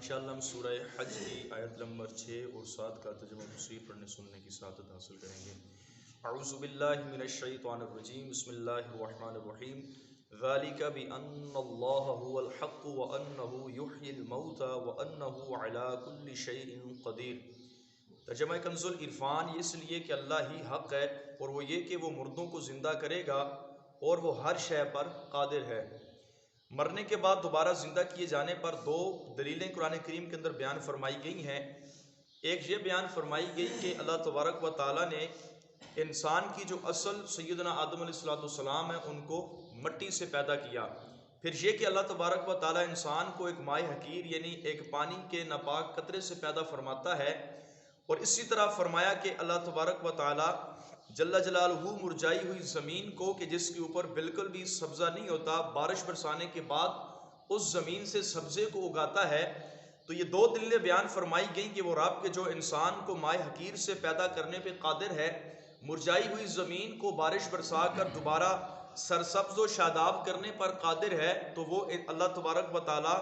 इंशाअल्लाह हम सूरह हज की आयत नंबर 6 और 7 का तर्जुमा तफसीर पढ़ने सुनने की सादत हासिल करेंगे। अऊज़ु बिल्लाहि मिनश शैतानिर रजीम, बिस्मिल्लाहिर रहमानिर रहीम। ज़ालिका बिअन्नल्लाह हुवल हक़्क़ु व अन्नहु युह्यिल मौता व अन्नहु अला कुल्लि शैइन क़दीर। तर्जुमा कंज़ुल इरफ़ान, ये इसलिए कि अल्लाह ही हक़ है और वो ये कि वो मुर्दों को ज़िंदा करेगा और वो हर शय पर कादिर है। मरने के बाद दोबारा ज़िंदा किए जाने पर दो दलीलें कुरान करीम के अंदर बयान फरमाई गई हैं। एक ये बयान फरमाई गई कि अल्लाह तबारक व ताला ने इंसान की जो असल सैयदना आदम अलैहिस्सलाम है उनको मट्टी से पैदा किया। फिर ये कि अल्लाह तबारक व ताला इंसान को एक माए हकीर यानी एक पानी के नापाक कतरे से पैदा फरमाता है। और इसी तरह फरमाया कि अल्लाह तबारक व ताला जल्ला जलालहू मुरझाई हुई ज़मीन को कि जिसके ऊपर बिल्कुल भी सब्ज़ा नहीं होता, बारिश बरसाने के बाद उस ज़मीन से सब्ज़े को उगाता है। तो ये दो दलीलें बयान फरमाई गई कि वो रब के जो इंसान को माए हकीर से पैदा करने पे कादिर है, मुरझाई हुई ज़मीन को बारिश बरसा कर दोबारा सरसब्ज़ व शादाब करने पर कादिर है। तो वो अल्लाह तबारक व ताला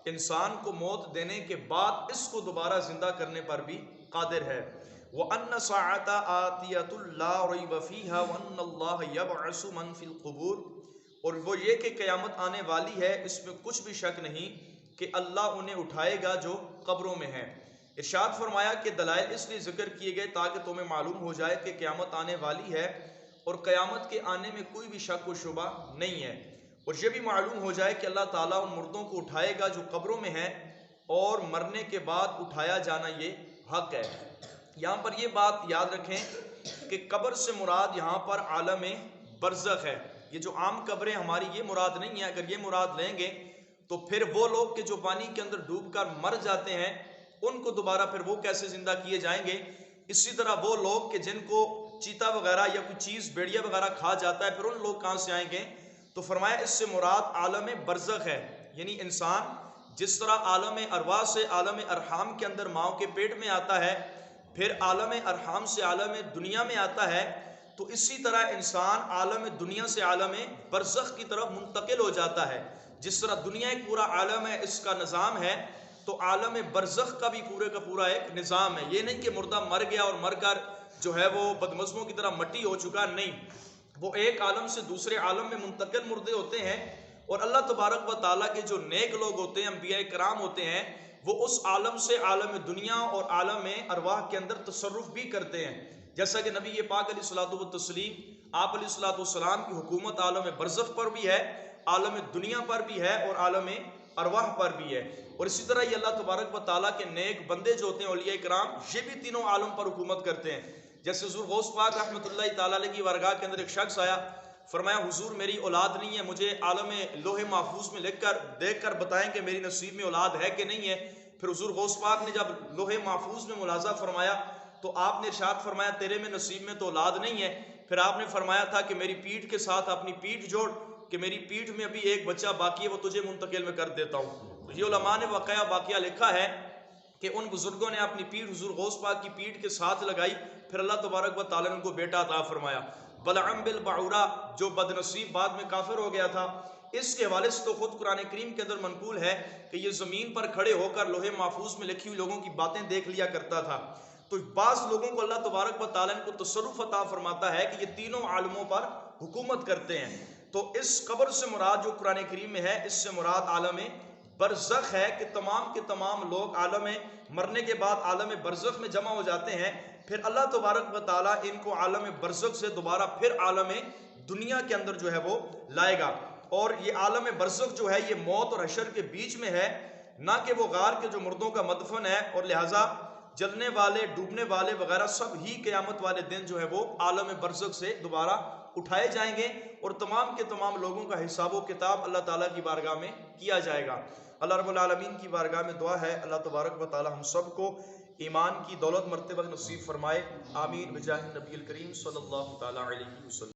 इंसान को मौत देने के बाद इसको दोबारा ज़िंदा करने पर भी कादिर है। व अन्न साअता आतियतुल ला रैब फीहा व अन्नल्लाह यबअसु मन फिल क़ुबूर। और वो ये कि क़यामत आने वाली है, इसमें कुछ भी शक नहीं कि अल्लाह उन्हें उठाएगा जो कब्रों में है। इरशाद फरमाया कि दलाइल इसलिए ज़िक्र किए गए ताकि तुम्हें मालूम हो जाए कि क़यामत आने वाली है और क़यामत के आने में कोई भी शक व शुबा नहीं है। और ये भी मालूम हो जाए कि अल्लाह ताला उन मुर्दों को उठाएगा जो कब्रों में हैं और मरने के बाद उठाया जाना ये हक है। यहाँ पर ये बात याद रखें कि कब्र से मुराद यहाँ पर आलम बरज़ख है। ये जो आम कब्रें हमारी ये मुराद नहीं है। अगर ये मुराद लेंगे तो फिर वो लोग के जो पानी के अंदर डूबकर मर जाते हैं उनको दोबारा फिर वो कैसे जिंदा किए जाएंगे। इसी तरह वो लोग के जिनको चीता वगैरह या कोई चीज़ भेड़िया वगैरह खा जाता है, फिर उन लोग कहाँ से आएंगे। तो फरमाया इससे मुराद आलम बरज़ख है, यानी इंसान जिस तरह आलम अरवाह से आलम अरहाम के अंदर माँ के पेट में आता है, फिर आलम अरहाम से आलम दुनिया में आता है, तो इसी तरह इंसान आलम दुनिया से आलम बरज़ख की तरफ मुंतकिल हो जाता है। जिस तरह दुनिया एक पूरा आलम है, इसका निज़ाम है, तो आलम बरज़ख का भी पूरे का पूरा एक निज़ाम है। ये नहीं कि मुर्दा मर गया और मर कर जो है वो बदमज़मों की तरह मट्टी हो चुका, नहीं, वो एक आलम से दूसरे आलम में मुंतकिल मुर्दे होते हैं। और अल्लाह तबारक व ताला के जो नेक लोग होते हैं, अंबिया कराम होते हैं, वो उस आलम से आलम दुनिया और आलम अरवाह के अंदर तसर्रुफ भी करते हैं। जैसा कि नबी पाक अलैहिस्सलातु व तस्लीम आप अलैहिस्सलातु वस्सलाम की हुकूमत आलम बरज़ख पर भी है, आलम दुनिया पर भी है और आलम अरवाह पर भी है। और इसी तरह ये अल्लाह तबारक व ताला के नेक बंदे जो होते हैं औलिया कराम, ये भी तीनों आलम पर हुकूमत करते हैं। जैसे हुज़ूर गौस पाक रहमतुल्लाहि तआला अलैहि की वारगाह के अंदर एक शख्स आया, फरमाया हुजूर मेरी औलाद नहीं है, मुझे आलम लोहे महफूज में देख कर बताएं कि मेरी नसीब में औलाद है कि नहीं है। फिर हुजूर गौस पाक ने जब लोहे महफूज में मुलाजा फरमाया तो आपने इरशाद फरमाया तेरे में नसीब में तो औलाद नहीं है। फिर आपने फरमाया था कि मेरी पीठ के साथ अपनी पीठ जोड़ कि मेरी पीठ में अभी एक बच्चा बाकी है, वो तुझे मुंतकिल में कर देता हूँ। तो ये उलमा ने वाक़या लिखा है कि उन बुजुर्गों ने अपनी पीठ हुजूर गौस पाक की पीठ के साथ लगाई, फिर अल्लाह तबारक व तआला ने उनको बेटा अता फरमाया। बलअम बिल बाउरा जो बदनसीब बाद में काफिर हो गया था, इसके हवाले से तो खुद कुरान करीम के अंदर मनकूल है कि ये ज़मीन पर खड़े होकर लोहे महफूज में लिखी हुई लोगों की बातें देख लिया करता था। तो बाज़ लोगों को अल्लाह तबारक व तआला को तसर्रुफ़ अता फरमाता है कि ये तीनों आलमों पर हुकूमत करते हैं। तो इस कब्र से मुराद जो कुरान करीम में है, इससे मुराद आलम बरज़ख है कि तमाम के तमाम लोग आलम मरने के बाद आलम बरज़ख में जमा हो जाते हैं। फिर अल्लाह तबारक व तआला इनको आलम बरज़ख से दोबारा फिर आलम दुनिया के अंदर जो है वो लाएगा। और ये आलम बरज़ख जो है ये मौत और हशर के बीच में है, ना कि वो गार के जो मुर्दों का मदफन है। और लिहाजा जलने वाले डूबने वाले वगैरह सब ही क़यामत वाले दिन जो है वो आलम बरज़ख से दोबारा उठाए जाएंगे और तमाम के तमाम लोगों का हिसाब व किताब अल्लाह ताला की बारगाह में किया जाएगा। अल्लाह रब्बुल आलमीन की बारगाह में दुआ है अल्लाह तबारक व तआला हम सब को ईमान की दौलत मर्तबा नसीब फरमाए। आमीन बिजाह नबील करीम सल्लल्लाहु तआला अलैहि वसल्लम।